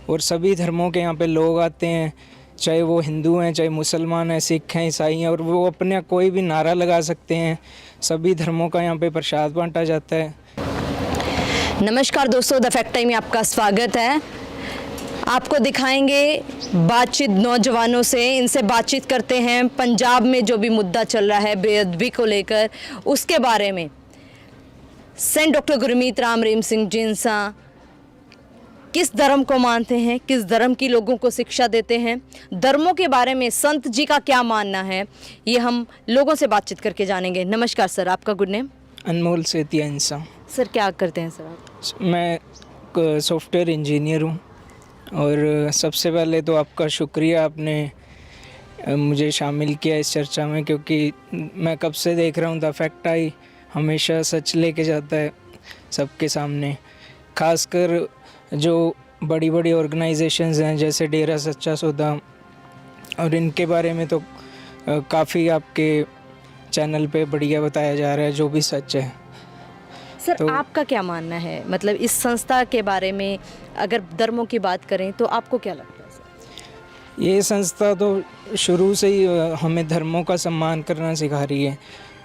और सभी धर्मों के यहाँ पे लोग आते हैं, चाहे वो हिंदू हैं, चाहे मुसलमान हैं, सिख हैं, ईसाई हैं, और वो अपना कोई भी नारा लगा सकते हैं। सभी धर्मों का यहाँ पे प्रसाद बांटा जाता है। नमस्कार दोस्तों, द फैक्ट टाइम में आपका स्वागत है। आपको दिखाएंगे बातचीत नौजवानों से, इनसे बातचीत करते हैं पंजाब में जो भी मुद्दा चल रहा है बेअदबी को लेकर, उसके बारे में। सेंट डॉक्टर गुरमीत राम रहीम सिंह जिंसा किस धर्म को मानते हैं, किस धर्म की लोगों को शिक्षा देते हैं, धर्मों के बारे में संत जी का क्या मानना है, ये हम लोगों से बातचीत करके जानेंगे। नमस्कार सर, आपका गुड नेम? अनमोल सेतिया इंसान। सर क्या करते हैं सर आप? मैं सॉफ्टवेयर इंजीनियर हूँ। और सबसे पहले तो आपका शुक्रिया, आपने मुझे शामिल किया इस चर्चा में, क्योंकि मैं कब से देख रहा हूँ द फैक्ट आई हमेशा सच लेके जाता है सबके सामने। खासकर जो बड़ी बड़ी ऑर्गेनाइजेशंस हैं जैसे डेरा सच्चा सौदा, और इनके बारे में तो काफ़ी आपके चैनल पे बढ़िया बताया जा रहा है जो भी सच है। सर तो आपका क्या मानना है, मतलब इस संस्था के बारे में अगर धर्मों की बात करें तो आपको क्या लगता है सर? ये संस्था तो शुरू से ही हमें धर्मों का सम्मान करना सिखा रही है,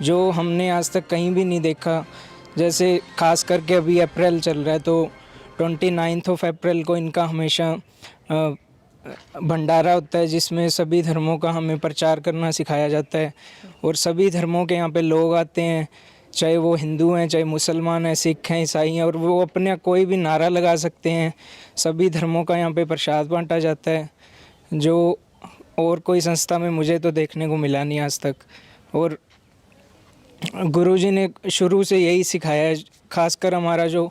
जो हमने आज तक कहीं भी नहीं देखा। जैसे खास करके अभी अप्रैल चल रहा है, तो 29 अप्रैल को इनका हमेशा भंडारा होता है, जिसमें सभी धर्मों का हमें प्रचार करना सिखाया जाता है। और सभी धर्मों के यहाँ पे लोग आते हैं, चाहे वो हिंदू हैं, चाहे मुसलमान हैं, सिख हैं, ईसाई हैं, और वो अपना कोई भी नारा लगा सकते हैं। सभी धर्मों का यहाँ पे प्रसाद बांटा जाता है, जो और कोई संस्था में मुझे तो देखने को मिला नहीं आज तक। और गुरुजी ने शुरू से यही सिखाया है। खासकर हमारा जो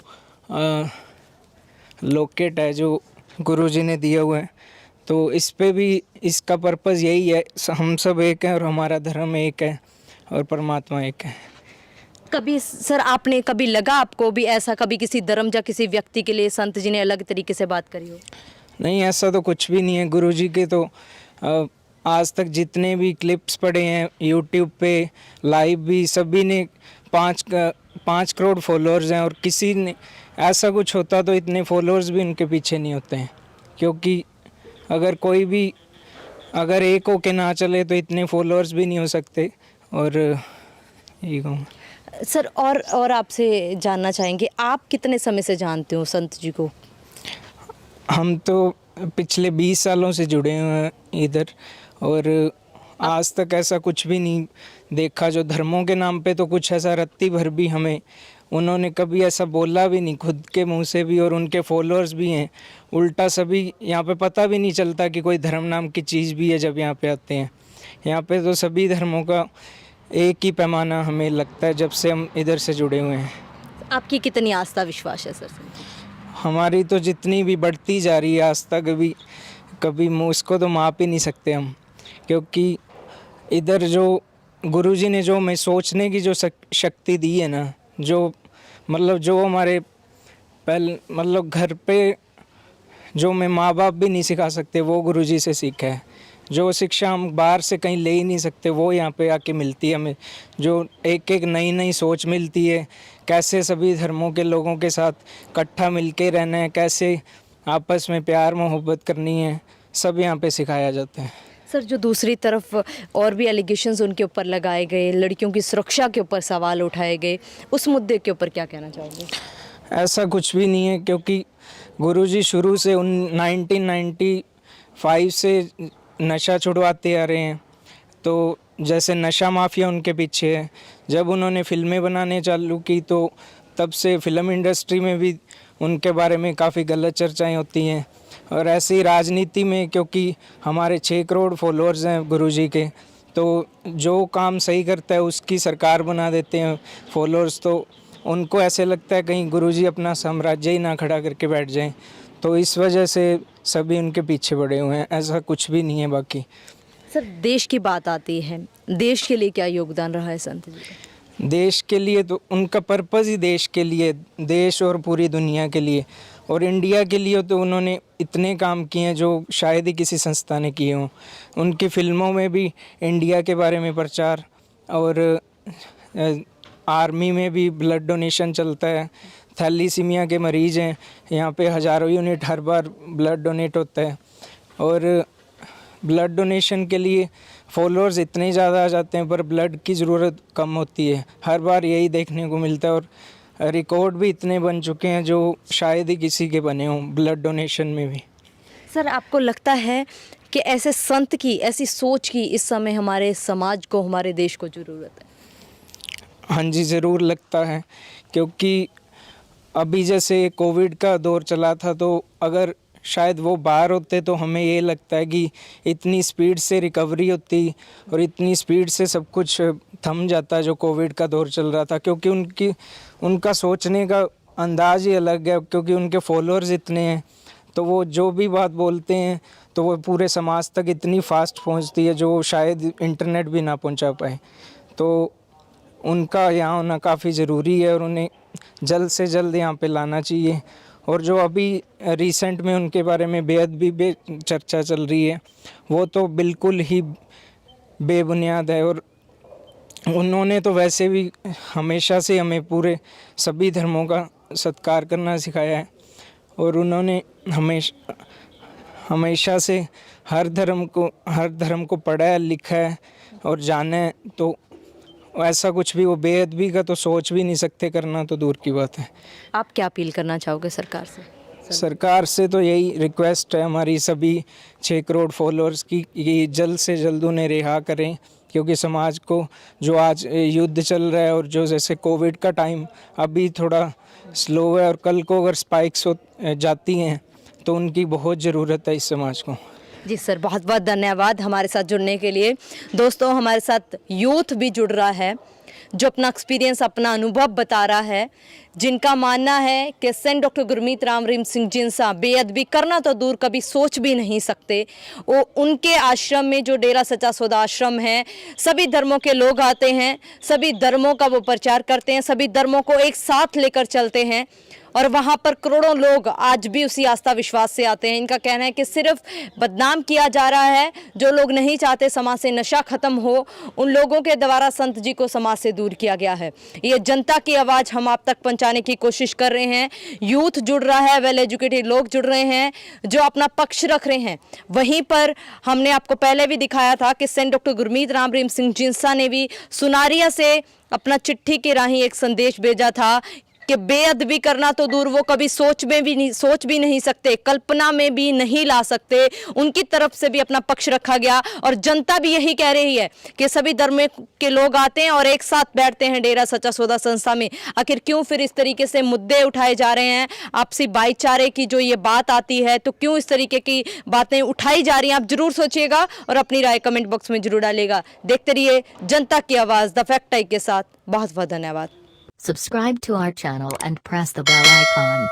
लॉकेट है जो गुरुजी ने दिया हुआ है, तो इस पे भी इसका पर्पज़ यही है, हम सब एक हैं और हमारा धर्म एक है और परमात्मा एक है। कभी सर आपने कभी लगा आपको भी ऐसा, कभी किसी धर्म या किसी व्यक्ति के लिए संत जी ने अलग तरीके से बात करी हो? नहीं, ऐसा तो कुछ भी नहीं है। गुरुजी के तो आज तक जितने भी क्लिप्स पड़े हैं यूट्यूब पे, लाइव भी, सभी ने 5 करोड़ फॉलोअर्स हैं। और किसी ने ऐसा कुछ होता तो इतने फॉलोअर्स भी उनके पीछे नहीं होते हैं, क्योंकि अगर कोई भी अगर एक होके ना चले तो इतने फॉलोअर्स भी नहीं हो सकते। और यही कहूँ सर। और आपसे जानना चाहेंगे, आप कितने समय से जानते हो संत जी को? हम तो पिछले 20 सालों से जुड़े हुए हैं इधर, और आज तक ऐसा कुछ भी नहीं देखा जो धर्मों के नाम पे तो कुछ ऐसा रत्ती भर भी हमें उन्होंने कभी ऐसा बोला भी नहीं, खुद के मुंह से भी। और उनके फॉलोअर्स भी हैं। उल्टा सभी यहाँ पे पता भी नहीं चलता कि कोई धर्म नाम की चीज़ भी है जब यहाँ पे आते हैं। यहाँ पे तो सभी धर्मों का एक ही पैमाना हमें लगता है जब से हम इधर से जुड़े हुए हैं। आपकी कितनी आस्था विश्वास है सर? हमारी तो जितनी भी बढ़ती जा रही है आज तक, कभी उसको तो माप ही नहीं सकते हम, क्योंकि इधर जो गुरुजी ने जो हमें सोचने की जो शक्ति दी है ना, जो जो हमारे घर पे जो मैं माँ बाप भी नहीं सिखा सकते, वो गुरुजी से सीखा है। जो शिक्षा हम बाहर से कहीं ले ही नहीं सकते, वो यहाँ पे आके मिलती है हमें। जो एक एक नई नई सोच मिलती है, कैसे सभी धर्मों के लोगों के साथ इकट्ठा मिलके रहना है, कैसे आपस में प्यार मोहब्बत करनी है, सब यहाँ पे सिखाया जाता है। सर, जो दूसरी तरफ और भी एलिगेशंस उनके ऊपर लगाए गए, लड़कियों की सुरक्षा के ऊपर सवाल उठाए गए, उस मुद्दे के ऊपर क्या कहना चाहोगे? ऐसा कुछ भी नहीं है, क्योंकि गुरुजी शुरू से 1995 से नशा छुड़वाते आ रहे हैं। तो जैसे नशा माफिया उनके पीछे है। जब उन्होंने फिल्में बनाने चालू की तो तब से फिल्म इंडस्ट्री में भी उनके बारे में काफ़ी गलत चर्चाएं होती हैं। और ऐसे ही राजनीति में, क्योंकि हमारे 6 करोड़ फॉलोअर्स हैं गुरुजी के, तो जो काम सही करता है उसकी सरकार बना देते हैं फॉलोअर्स। तो उनको ऐसे लगता है कहीं गुरुजी अपना साम्राज्य ही ना खड़ा करके बैठ जाएं, तो इस वजह से सभी उनके पीछे पड़े हुए हैं। ऐसा कुछ भी नहीं है। बाकी सर, देश की बात आती है, देश के लिए क्या योगदान रहा है संत जी का? देश के लिए तो उनका पर्पज़ ही देश के लिए, देश और पूरी दुनिया के लिए और इंडिया के लिए तो उन्होंने इतने काम किए हैं जो शायद ही किसी संस्था ने किए हों। उनकी फ़िल्मों में भी इंडिया के बारे में प्रचार, और आर्मी में भी ब्लड डोनेशन चलता है। थैलीसीमिया के मरीज़ हैं, यहाँ पे हज़ारों यूनिट हर बार ब्लड डोनेट होता है। और ब्लड डोनेशन के लिए फॉलोअर्स इतने ज़्यादा आ जाते हैं पर ब्लड की ज़रूरत कम होती है, हर बार यही देखने को मिलता है। और रिकॉर्ड भी इतने बन चुके हैं जो शायद ही किसी के बने हों ब्लड डोनेशन में भी। सर, आपको लगता है कि ऐसे संत की, ऐसी सोच की इस समय हमारे समाज को, हमारे देश को ज़रूरत है? हाँ जी, ज़रूर लगता है, क्योंकि अभी जैसे कोविड का दौर चला था तो अगर शायद वो बाहर होते तो हमें ये लगता है कि इतनी स्पीड से रिकवरी होती और इतनी स्पीड से सब कुछ थम जाता जो कोविड का दौर चल रहा था, क्योंकि उनका सोचने का अंदाज ही अलग है, क्योंकि उनके फॉलोअर्स इतने हैं तो वो जो भी बात बोलते हैं तो वो पूरे समाज तक इतनी फास्ट पहुंचती है जो शायद इंटरनेट भी ना पहुंचा पाए। तो उनका यहाँ होना काफ़ी ज़रूरी है और उन्हें जल्द से जल्द यहाँ पे लाना चाहिए। और जो अभी रिसेंट में उनके बारे में बेहद भी चर्चा चल रही है वो तो बिल्कुल ही बेबुनियाद है। और उन्होंने तो वैसे भी हमेशा से हमें पूरे सभी धर्मों का सत्कार करना सिखाया है और उन्होंने हमेशा से हर धर्म को पढ़ा है, लिखा है और जाना है। तो ऐसा कुछ भी वो बेअदबी का तो सोच भी नहीं सकते, करना तो दूर की बात है। आप क्या अपील करना चाहोगे सरकार से? सरकार से तो यही रिक्वेस्ट है हमारी सभी 6 करोड़ फॉलोअर्स की कि जल्द से जल्द उन्हें रिहा करें, क्योंकि समाज को जो आज युद्ध चल रहा है और जो जैसे कोविड का टाइम अभी थोड़ा स्लो है और कल को अगर स्पाइक्स जाती हैं तो उनकी बहुत ज़रूरत है इस समाज को। जी सर, बहुत बहुत धन्यवाद हमारे साथ जुड़ने के लिए। दोस्तों, हमारे साथ यूथ भी जुड़ रहा है जो अपना एक्सपीरियंस, अपना अनुभव बता रहा है, जिनका मानना है कि सेंट डॉक्टर गुरमीत राम रहीम सिंह जिनसा बेअदबी करना तो दूर, कभी सोच भी नहीं सकते। वो उनके आश्रम में जो डेरा सच्चा सौदा आश्रम है, सभी धर्मों के लोग आते हैं, सभी धर्मों का वो प्रचार करते हैं, सभी धर्मों को एक साथ लेकर चलते हैं और वहाँ पर करोड़ों लोग आज भी उसी आस्था विश्वास से आते हैं। इनका कहना है कि सिर्फ बदनाम किया जा रहा है, जो लोग नहीं चाहते समाज से नशा खत्म हो, उन लोगों के द्वारा संत जी को समाज से दूर किया गया है। ये जनता की आवाज़ हम आप तक पहुँचाने की कोशिश कर रहे हैं। यूथ जुड़ रहा है, वेल एजुकेटेड लोग जुड़ रहे हैं जो अपना पक्ष रख रहे हैं। वहीं पर हमने आपको पहले भी दिखाया था कि सेंट डॉक्टर गुरमीत राम रहीम सिंह जिनसा ने भी सुनारिया से अपना चिट्ठी के राही एक संदेश भेजा था कि बेअदबी करना तो दूर, वो कभी सोच भी नहीं सकते, कल्पना में भी नहीं ला सकते। उनकी तरफ से भी अपना पक्ष रखा गया और जनता भी यही कह रही है कि सभी धर्म के लोग आते हैं और एक साथ बैठते हैं डेरा सच्चा सौदा संस्था में। आखिर क्यों फिर इस तरीके से मुद्दे उठाए जा रहे हैं? आपसी भाईचारे की जो ये बात आती है तो क्यों इस तरीके की बातें उठाई जा रही हैं? आप जरूर सोचिएगा और अपनी राय कमेंट बॉक्स में जरूर डालिएगा। देखते रहिए जनता की आवाज़ द फैक्ट टाइम के साथ। बहुत बहुत धन्यवाद। Subscribe to our channel and press the bell icon.